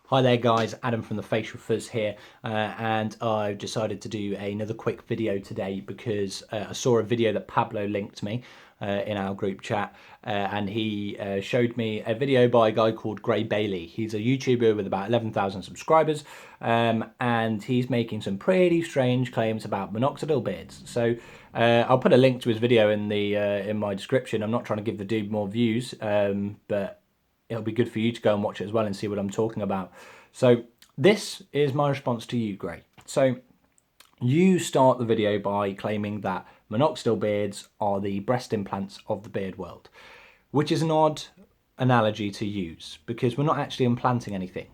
Hi there guys, Adam from the Facial Fuzz here, and I've decided to do another quick video today because I saw a video that Pablo linked me in our group chat, and he showed me a video by a guy called Gray Bailey. He's a YouTuber with about 11,000 subscribers, and he's making some pretty strange claims about minoxidil beards. So I'll put a link to his video in my description. I'm not trying to give the dude more views, but it'll be good for you to go and watch it as well and see what I'm talking about. So this is my response to you, Gray. So you start the video by claiming that minoxidil beards are the breast implants of the beard world, which is an odd analogy to use because we're not actually implanting anything.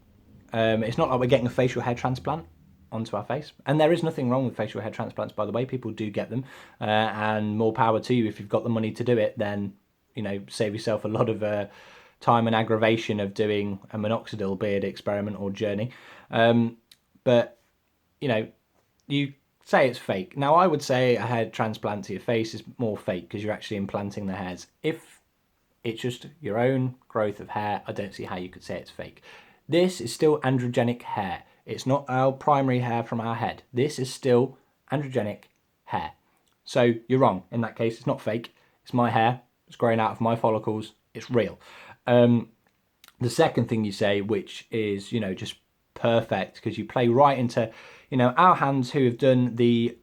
It's not like we're getting a facial hair transplant onto our face, and there is nothing wrong with facial hair transplants, by the way. People do get them, and more power to you. If you've got the money to do it, then save yourself a lot of time and aggravation of doing a minoxidil beard experiment or journey. But you say it's fake. Now I would say a hair transplant to your face is more fake because you're actually implanting the hairs. If it's just your own growth of hair, I don't see how you could say it's fake. This is still androgenic hair. It's not our primary hair from our head. This is still androgenic hair. So you're wrong. In that case, it's not fake. It's my hair. It's growing out of my follicles. It's real. The second thing you say, which is, just perfect because you play right into, our hands who have done the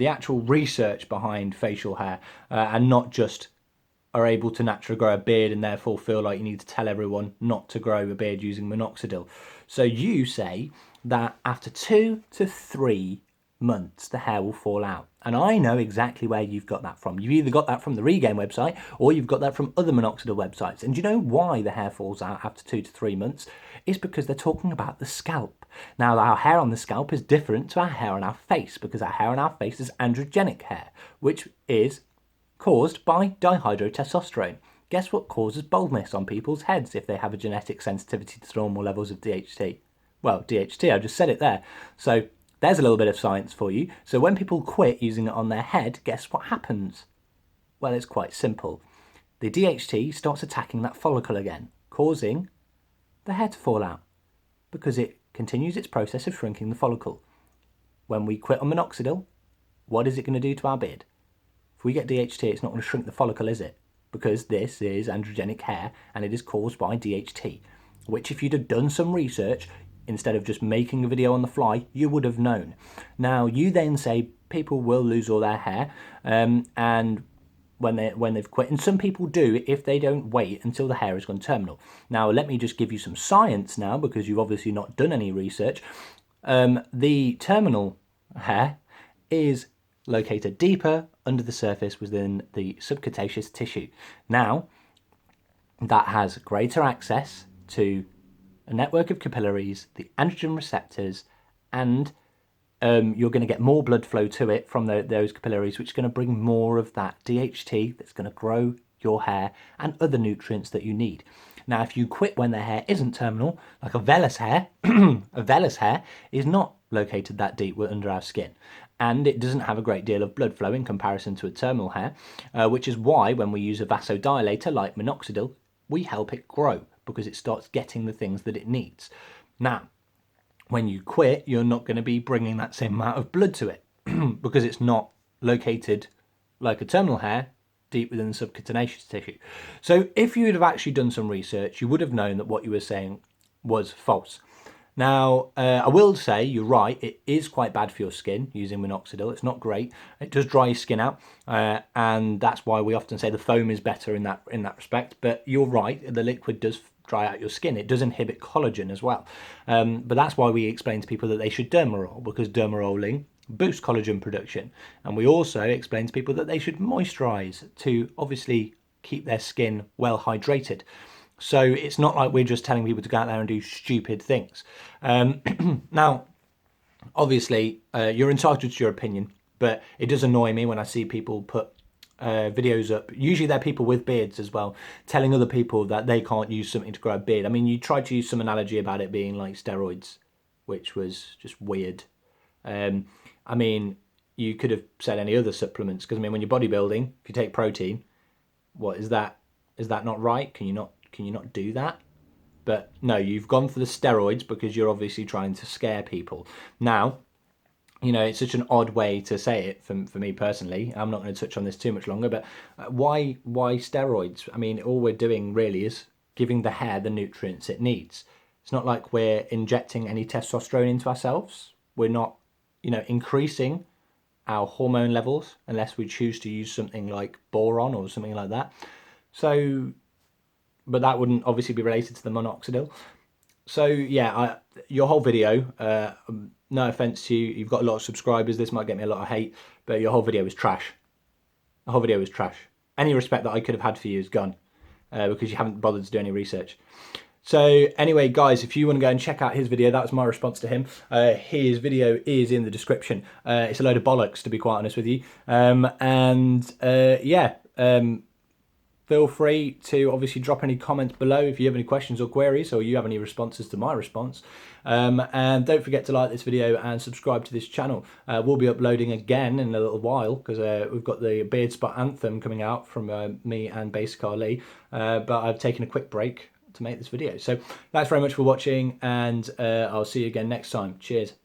actual research behind facial hair and not just are able to naturally grow a beard and therefore feel like you need to tell everyone not to grow a beard using minoxidil. So you say that after 2 to 3 months the hair will fall out, and I know exactly where you've got that from. You've either got that from the Regain website or you've got that from other minoxidil websites. And do you know why the hair falls out after 2 to 3 months? It's because they're talking about the scalp. Now our hair on the scalp is different to our hair on our face because our hair on our face is androgenic hair, which is caused by dihydrotestosterone. Guess what causes baldness on people's heads if they have a genetic sensitivity to normal levels of DHT? Well, DHT, I just said it there. So there's a little bit of science for you. So when people quit using it on their head, guess what happens? Well, it's quite simple. The DHT starts attacking that follicle again, causing the hair to fall out because it continues its process of shrinking the follicle. When we quit on minoxidil, what is it going to do to our beard? If we get DHT, it's not going to shrink the follicle, is it? Because this is androgenic hair and it is caused by DHT, which if you'd have done some research, instead of just making a video on the fly, you would have known. Now, you then say people will lose all their hair and when they've quit, and some people do if they don't wait until the hair has gone terminal. Now, let me just give you some science now, because you've obviously not done any research. The terminal hair is located deeper under the surface within the subcutaneous tissue. Now, that has greater access to a network of capillaries, the androgen receptors, and you're going to get more blood flow to it from those capillaries, which is going to bring more of that DHT that's going to grow your hair and other nutrients that you need. Now, if you quit when the hair isn't terminal, like a vellus hair, a vellus hair is not located that deep under our skin, and it doesn't have a great deal of blood flow in comparison to a terminal hair, which is why when we use a vasodilator like minoxidil, we help it grow because it starts getting the things that it needs. Now, when you quit, you're not going to be bringing that same amount of blood to it because it's not located like a terminal hair deep within the subcutaneous tissue. So if you would have actually done some research, you would have known that what you were saying was false. Now, I will say you're right, it is quite bad for your skin using minoxidil. It's not great. It does dry your skin out, and that's why we often say the foam is better in that respect. But you're right, the liquid does dry out your skin. It does inhibit collagen as well. But that's why we explain to people that they should derma-roll, because derma-rolling boosts collagen production. And we also explain to people that they should moisturize to obviously keep their skin well hydrated. So it's not like we're just telling people to go out there and do stupid things. Now, obviously, you're entitled to your opinion, but it does annoy me when I see people put videos up. Usually they're people with beards as well, telling other people that they can't use something to grow a beard. I mean, you tried to use some analogy about it being like steroids, which was just weird. I mean, you could have said any other supplements, because I mean, when you're bodybuilding, if you take protein, what is that? Is that not right? Can you not do that? But no, you've gone for the steroids because you're obviously trying to scare people. Now, you know, it's such an odd way to say it for me personally. I'm not going to touch on this too much longer, but why steroids? I mean, all we're doing really is giving the hair the nutrients it needs. It's not like we're injecting any testosterone into ourselves. We're not, you know, increasing our hormone levels unless we choose to use something like boron or something like that. So, but that wouldn't obviously be related to the minoxidil. So yeah, your whole video, no offense to you, you've got a lot of subscribers, this might get me a lot of hate, but your whole video was trash. The whole video was trash. Any respect that I could have had for you is gone, because you haven't bothered to do any research. So anyway, guys, if you want to go and check out his video, that was my response to him. His video is in the description. It's a load of bollocks, to be quite honest with you. Feel free to obviously drop any comments below if you have any questions or queries, or you have any responses to my response. And don't forget to like this video and subscribe to this channel. We'll be uploading again in a little while because we've got the Beard Spot Anthem coming out from me and Basic Ali. But I've taken a quick break to make this video. So thanks very much for watching, and I'll see you again next time. Cheers.